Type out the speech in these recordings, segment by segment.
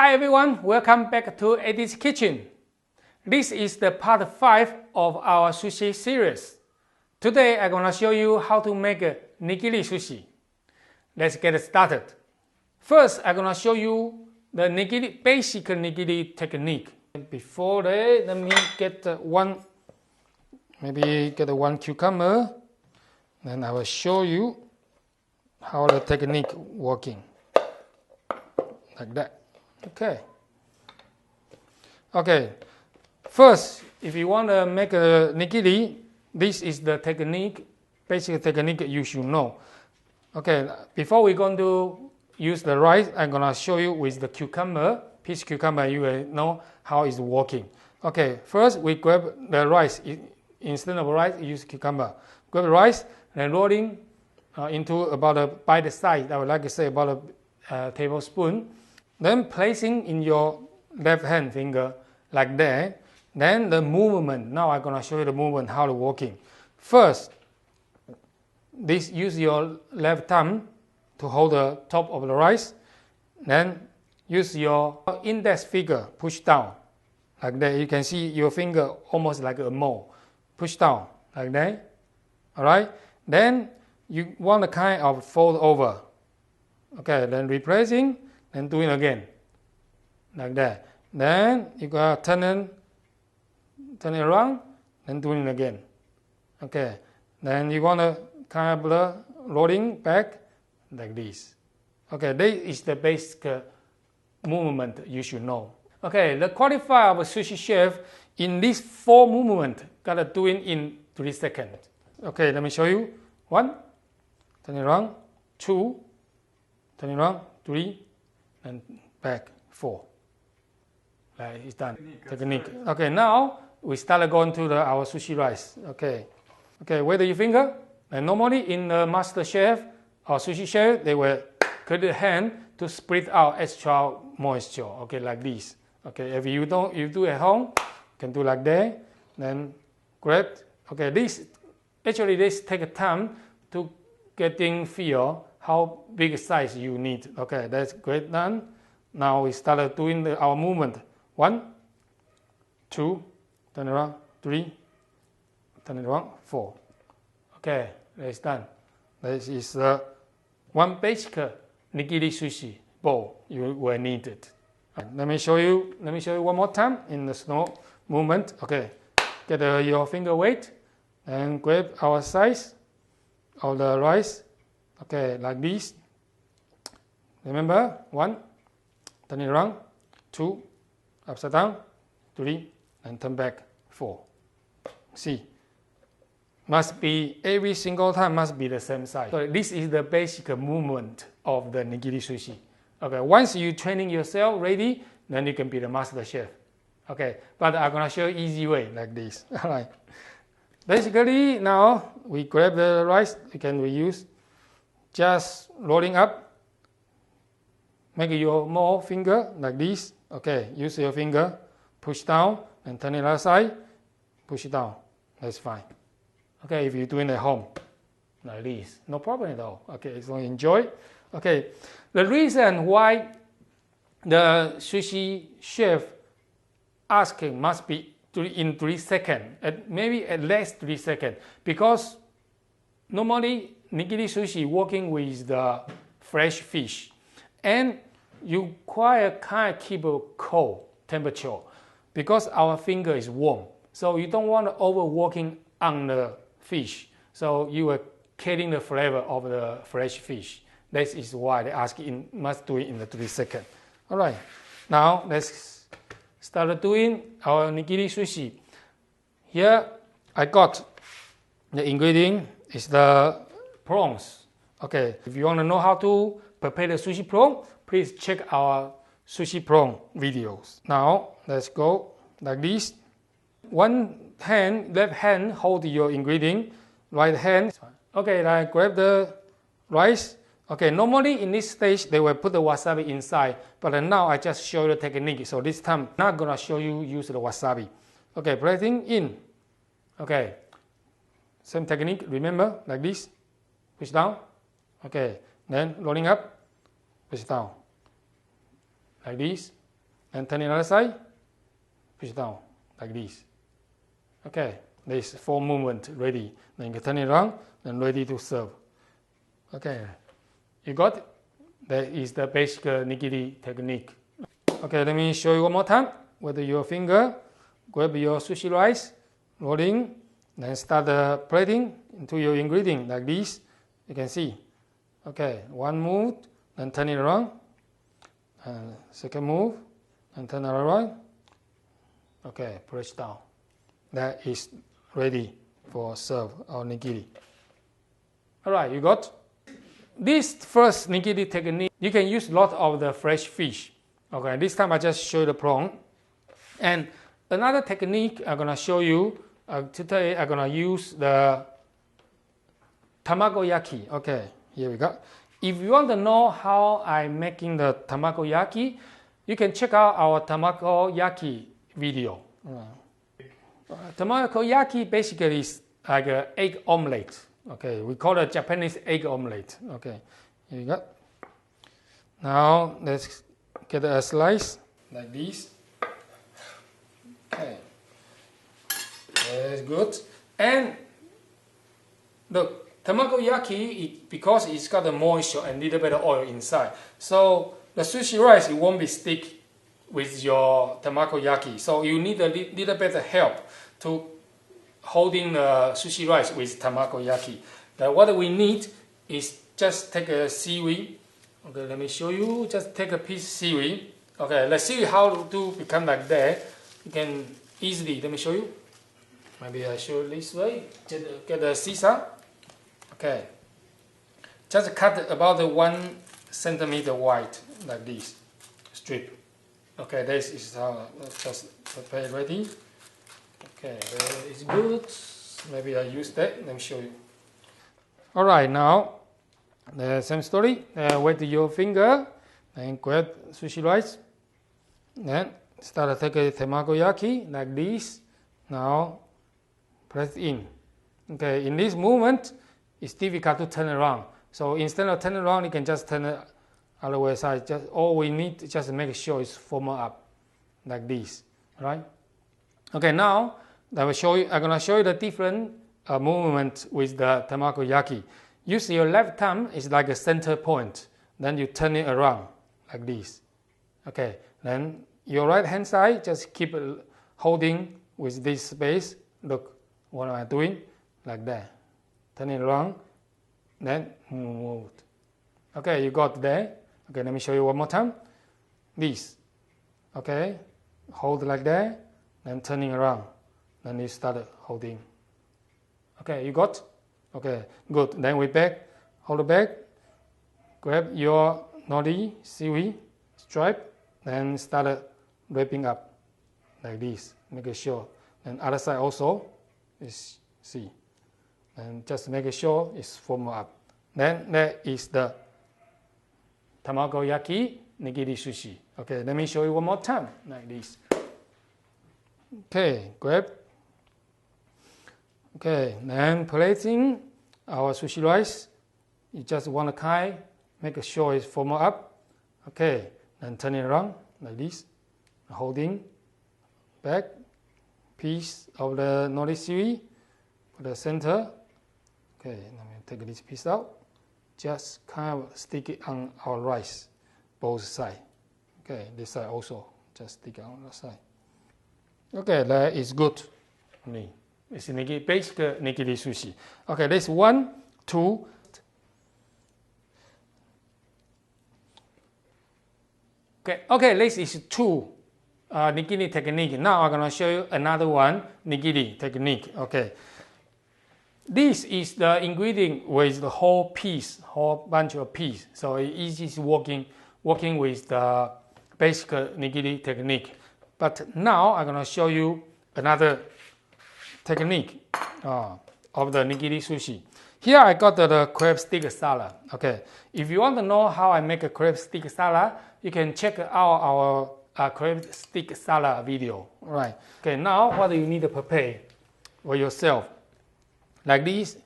Hi everyone, welcome back to Eddy's Kitchen. This is the part 5 of our sushi series. Today I'm gonna show you how to make a nigiri sushi. Let's get started. First, I'm gonna show you the basic nigiri technique. Before that, let me get one cucumber. Then I will show you how the technique working. Like that. Okay. First, if you want to make a nigiri, this is the technique, basic technique you should know. Okay, before we're going to use the rice, I'm going to show you with the piece cucumber, you will know how it's working. Okay, first we grab the rice. Instead of rice, use cucumber. Grab the rice and rolling into about by the side, I would like to say about a tablespoon. Then placing in your left hand finger like that. Then the movement. Now I'm gonna show you the movement, how to working. First, use your left thumb to hold the top of the rice. Then use your index finger, push down like that. You can see your finger almost like a mole. Push down like that. All right. Then you want to kind of fold over. Okay. Then replacing. Then doing again, like that. Then you gotta turn it around, then doing it again. Okay. Then you wanna kind of rolling back like this. Okay, this is the basic movement you should know. Okay, the qualifier of a sushi chef in these 4 movements gotta do it in 3 seconds. Okay, let me show you. 1, turn it around. 2, turn it around. 3. And back 4. Like it's done. Technique. Okay, now we start going to our sushi rice. Okay, where your finger? And normally in the master chef or sushi chef, they will cut the hand to split out extra moisture. Okay, like this. Okay, if you do at home, you can do like that. Then grab. Okay, this take time to getting feel how big size you need. Okay, that's great done. Now we started doing our movement. 1, 2, turn around, 3, turn around, 4. Okay, that's done. This is one basic nigiri sushi bowl you will need it. Let me show you one more time in the slow movement. Okay, get your finger weight and grab our size of the rice. Okay, like this. Remember, 1, turn it around, 2, upside down, 3, and turn back, 4. See, must be every single time must be the same size. So this is the basic movement of the nigiri sushi. Okay, once you training yourself ready, then you can be the master chef. Okay, but I'm gonna show you easy way like this. All right. Basically, now we grab the rice. We can reuse. Just rolling up, make your more finger like this. Okay, use your finger, push down and turn it other side, push it down. That's fine. Okay, if you're doing it at home, like this, no problem at all. Okay, so enjoy. Okay, the reason why the sushi chef asking must be in 3 seconds, maybe at least 3 seconds, because normally nigiri sushi working with the fresh fish, and you kind of keep a cold temperature because our finger is warm. So you don't want to overworking on the fish. So you are killing the flavor of the fresh fish. That is why they ask must do it in the 3 seconds. All right. Now let's start doing our nigiri sushi. Here I got the ingredient is the prawns. Okay, if you want to know how to prepare the sushi prawn, please check our sushi prawn videos. Now let's go like this. Left hand hold your ingredient, right hand. Okay, I grab the rice. Okay, normally in this stage they will put the wasabi inside, but now I just show you the technique. So this time I'm not gonna show you use the wasabi. Okay, placing in. Okay, same technique. Remember, like this. Push down. Okay, then rolling up, push down. Like this. and turn it other side, push down like this. Okay, this 4 movement ready. Then you can turn it around and ready to serve. Okay, you got it? That is the basic nigiri technique. Okay, let me show you one more time. With your finger, grab your sushi rice, rolling, then start plating into your ingredient like this. You can see. Okay, one move, then turn it around. And second move, and turn it around. Okay, press down. That is ready for serve our nigiri. Alright, you got? This first nigiri technique, you can use a lot of the fresh fish. Okay, this time I just show you the prawn. And another technique I'm gonna show you, today I'm gonna use the tamagoyaki. Okay, here we go. If you want to know how I'm making the tamagoyaki, you can check out our tamagoyaki video. Tamagoyaki basically is like an egg omelette. Okay, we call it Japanese egg omelette. Okay, here you go. Now let's get a slice like this. Okay, that's good. And look, tamagoyaki, because it's got the moisture and a little bit of oil inside, so the sushi rice, it won't be stick with your tamagoyaki. So you need a little bit of help to holding the sushi rice with tamagoyaki. What we need is just take a seaweed. Okay, let me show you. Just take a piece of seaweed. Okay, let's see how to become like that. You can easily, let me show you. Maybe I show this way. Just get a scissor. Okay. Just cut about 1 centimeter wide, like this strip. Okay, this is how. Just prepare ready. Okay, it's good. Maybe I use that. Let me show you. All right, now the same story. Wet your finger and grab sushi rice. Then start to take a tamagoyaki like this. Now press in. Okay, in this movement, it's difficult to turn around. So instead of turning around, you can just turn it other way side. Just all we need is just make sure it's form up like this, right? Okay, now I'm gonna show you the different movement with the tamagoyaki. Use your left thumb is like a center point. Then you turn it around like this. Okay, then your right hand side just keep holding with this space. Look what am I doing? Like that. Turn it around, then move. Okay, you got there. Okay, let me show you one more time. This. Okay, hold like that, then turning around. Then you start holding. Okay, you got? Okay, good. Then we back, hold it back, grab your nori seaweed stripe, then start wrapping up like this. Make sure. And other side also is see. And just make sure it's formed up. Then that is the tamagoyaki nigiri sushi. Okay, let me show you one more time like this. Okay, grab. Okay, then plating our sushi rice. You just want to make sure it's formed up. Okay, then turn it around like this, holding back piece of the nori seaweed for the center. Okay, let me take this piece out. Just kind of stick it on our rice, both sides. Okay, this side also, just stick it on the side. Okay, that is good for me. It's basic nigiri sushi. Okay, this 1, 2. Okay, this is 2 nigiri technique. Now I'm gonna show you another one nigiri technique. Okay, this is the ingredient with the whole bunch of piece. So it is working with the basic nigiri technique. But now I'm gonna show you another technique of the nigiri sushi. Here I got the crab stick salad. Okay, if you want to know how I make a crab stick salad, you can check out our crab stick salad video. Right. Okay, now what do you need to prepare for yourself? Like this,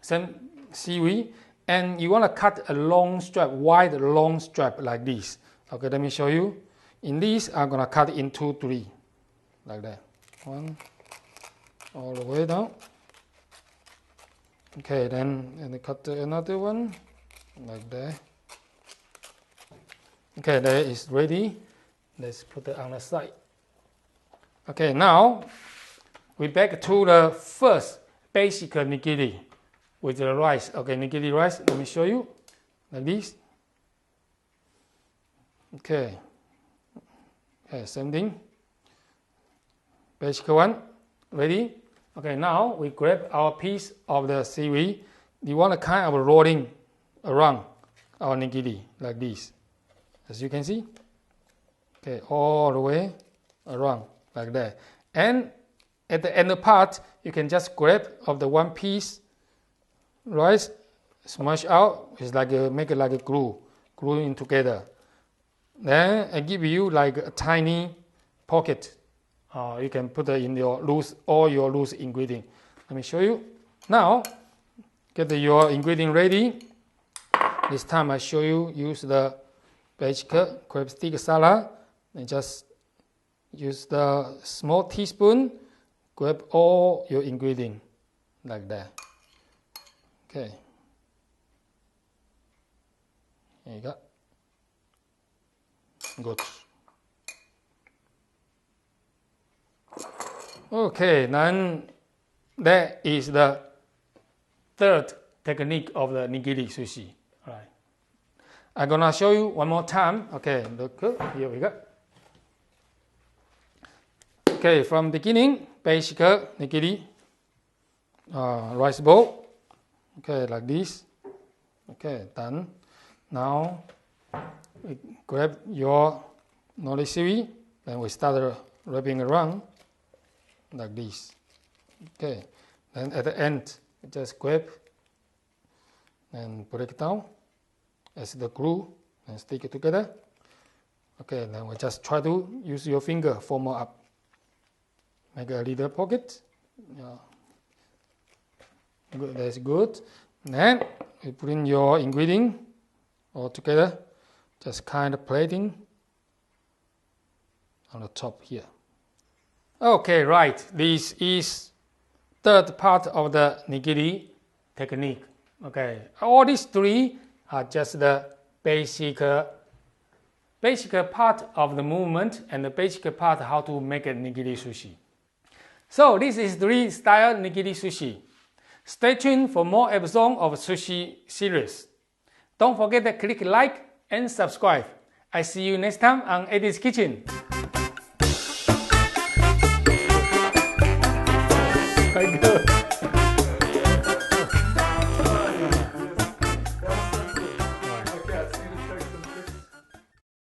some seaweed, and you want to cut a long strap, wide long strap like this. Okay, let me show you. In this, I'm gonna cut it into 3, like that. 1, all the way down. Okay, then and cut another one, like that. Okay, that is ready. Let's put it on the side. Okay, now we back to the first basic nigiri with the rice. Okay, nigiri rice, let me show you, like this. Okay, same thing. Basic one, ready? Okay, now we grab our piece of the seaweed. You want to kind of rolling around our nigiri like this, as you can see. Okay, all the way around like that. And at the end part, you can just grab of the one piece rice, smash out. It's like make it like a gluing together. Then I give you like a tiny pocket. You can put it in your all your loose ingredient. Let me show you. Now, get your ingredient ready. This time I show you use the basic crab stick salad. And just use the small teaspoon. Grab all your ingredient like that. Okay. Here you go. Good. Okay, then that is the third technique of the nigiri sushi. All right. I'm gonna show you one more time. Okay, look, here we go. Okay, from beginning, basic nigiri rice bowl. Okay, like this. Okay, done. Now we grab your nori seaweed, then we start wrapping around like this. Okay, then at the end, just grab and break it down as the glue and stick it together. Okay, then we just try to use your finger, form up. Make a little pocket. Yeah. Good, that's good. Then you put in your ingredient all together, just kind of plating on the top here. Okay, right. This is third part of the nigiri technique. Okay, all these 3 are just the basic part of the movement and the basic part how to make a nigiri sushi. So this is 3 style nigiri sushi. Stay tuned for more episodes of sushi series. Don't forget to click like and subscribe. I see you next time on Eddy's Kitchen.